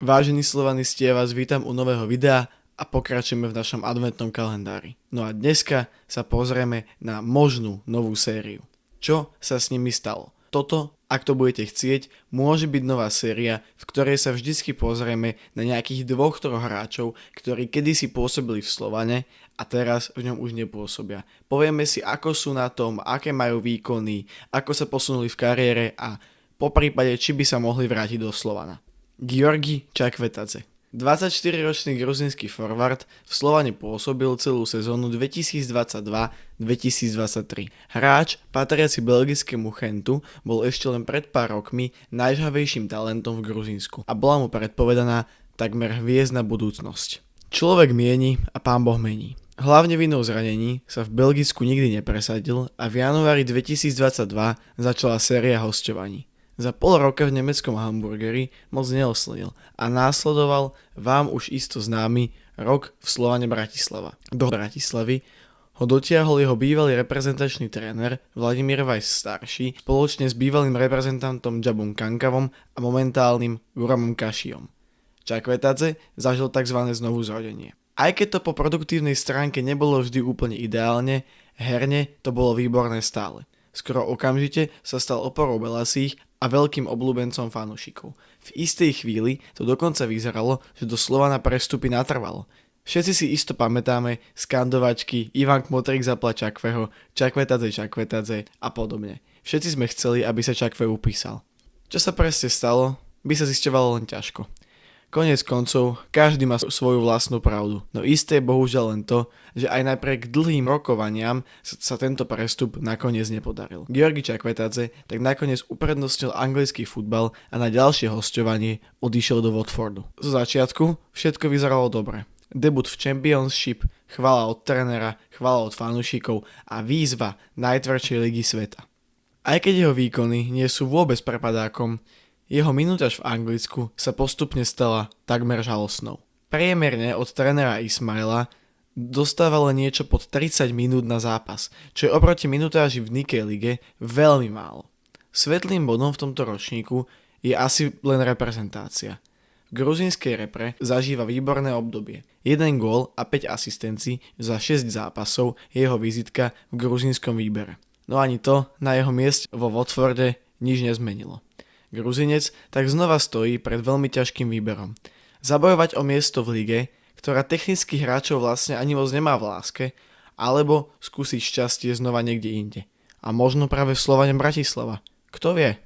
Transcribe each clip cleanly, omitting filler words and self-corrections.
Vážení slovanisti, ja vás vítam u nového videa a pokračujeme v našom adventnom kalendári. No a dneska sa pozrieme na možnú novú sériu. Čo sa s nimi stalo? Toto, ak to budete chcieť, môže byť nová séria, v ktorej sa vždycky pozrieme na nejakých 2-3 hráčov, ktorí kedysi pôsobili v Slovane a teraz v ňom už nepôsobia. Povieme si, ako sú na tom, aké majú výkony, ako sa posunuli v kariére a poprípade, či by sa mohli vrátiť do Slovana. Giorgi Čakvetadze. 24-ročný gruzínsky forward v Slovane pôsobil celú sezónu 2022-2023. Hráč, patriaci belgickému Chentu, bol ešte len pred pár rokmi najžhavejším talentom v Gruzínsku a bola mu predpovedaná takmer hviezdna budúcnosť. Človek mieni a pán Boh mení. Hlavne vinou zranení sa v Belgicku nikdy nepresadil a v januári 2022 začala séria hosťovaní. Za pol roka v nemeckom Hamburgeri moc neoslnil a následoval vám už isto známy rok v Slovane Bratislava. Do Bratislavy ho dotiahol jeho bývalý reprezentačný tréner Vladimír Weiss starší spoločne s bývalým reprezentantom Džabom Kankavom a momentálnym Guramom Kašijom. Čakvetadze zažil tzv. Znovu zrodenie. Aj keď to po produktívnej stránke nebolo vždy úplne ideálne, herne to bolo výborné stále. Skoro okamžite sa stal oporou belasých a veľkým obľúbencom fanúšikov. V istej chvíli to dokonca vyzeralo, že do Slovana prestupy natrvalo. Všetci si isto pamätáme skandovačky Ivan Kmotrík zapla Čakveho, Čakvetadze a podobne. Všetci sme chceli, aby sa Čakve upísal. Čo sa presne stalo, by sa zisťovalo len ťažko. Koniec koncov, každý má svoju vlastnú pravdu. No isté je bohužiaľ len to, že aj napriek dlhým rokovaniam sa tento prestup nakoniec nepodaril. Giorgi Čakvetadze tak nakoniec uprednostnil anglický futbal a na ďalšie hosťovanie odišiel do Watfordu. Zo začiatku všetko vyzeralo dobre. Debut v Championship, chvála od trénera, chvála od fanúšikov a výzva najtvrdšej ligy sveta. Aj keď jeho výkony nie sú vôbec prepadákom, jeho minútaž v Anglicku sa postupne stala takmer žalostnou. Priemerne od trénera Ismaila dostával niečo pod 30 minút na zápas, čo je oproti minutáži v Nikkei lige veľmi málo. Svetlým bodom v tomto ročníku je asi len reprezentácia. V gruzínskej repre zažíva výborné obdobie. 1 gól a 5 asistencií za 6 zápasov je jeho vizitka v gruzínskom výbere. No ani to na jeho mieste vo Watforde nič nezmenilo. Gruzinec tak znova stojí pred veľmi ťažkým výberom. Zabojovať o miesto v lige, ktorá technických hráčov vlastne ani moc nemá v láske, alebo skúsiť šťastie znova niekde inde. A možno práve v Slovane Bratislava. Kto vie?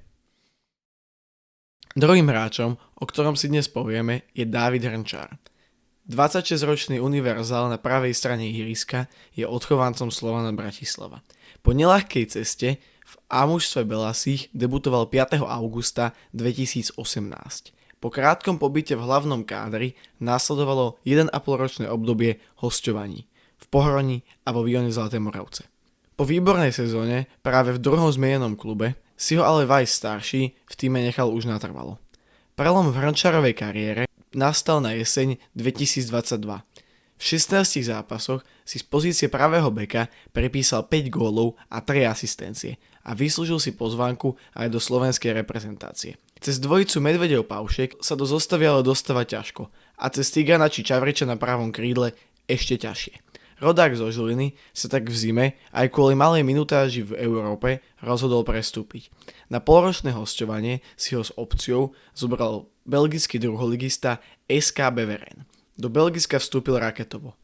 Druhým hráčom, o ktorom si dnes povieme, je Dávid Hrnčár. 26-ročný univerzál na pravej strane ihriska je odchovancom Slovana Bratislava. Po neľahkej ceste v A-mužstve belasých debutoval 5. augusta 2018. Po krátkom pobyte v hlavnom kádri následovalo 1,5 ročné obdobie hosťovaní v Pohroni a vo Vione Zlaté Moravce. Po výbornej sezóne práve v druhom zmienenom klube si ho ale Weiss starší v týme nechal už natrvalo. Prelom v Hrnčárovej kariére nastal na jeseň 2022. V 16 zápasoch si z pozície pravého beka prepísal 5 gólov a 3 asistencie a vyslúžil si pozvánku aj do slovenskej reprezentácie. Cez dvojicu Medvedev Paušek sa do zostavy ale dostáva ťažko a cez Tigana či Čavriča na pravom krídle ešte ťažšie. Rodák zo Žiliny sa tak v zime aj kvôli malej minutáži v Európe rozhodol prestúpiť. Na polročné hosťovanie si ho s opciou zobral belgický druholigista SK Beveren. Do Belgicka vstúpil raketovo.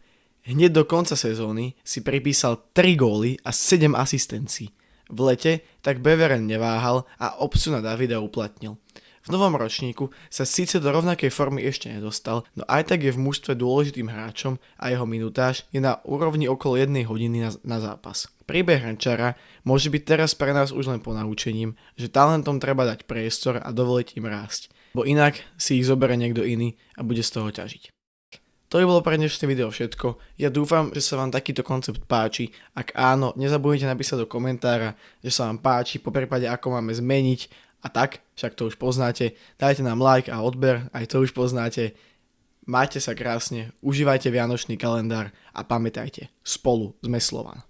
Hneď do konca sezóny si pripísal 3 góly a 7 asistencií. V lete tak Beveren neváhal a opciu na Davida uplatnil. V novom ročníku sa síce do rovnakej formy ešte nedostal, no aj tak je v mužstve dôležitým hráčom a jeho minutáž je na úrovni okolo 1 hodiny na zápas. Príbeh Hrnčára môže byť teraz pre nás už len ponaučením, že talentom treba dať priestor a dovoliť im rásť, bo inak si ich zoberie niekto iný a bude z toho ťažiť. To by bolo pre dnešné video všetko. Ja dúfam, že sa vám takýto koncept páči. Ak áno, nezabudnite napísať do komentára, že sa vám páči, poprípade ako máme zmeniť a tak, však to už poznáte. Dajte nám like a odber, aj to už poznáte. Majte sa krásne, užívajte vianočný kalendár a pamätajte, spolu sme Slovan.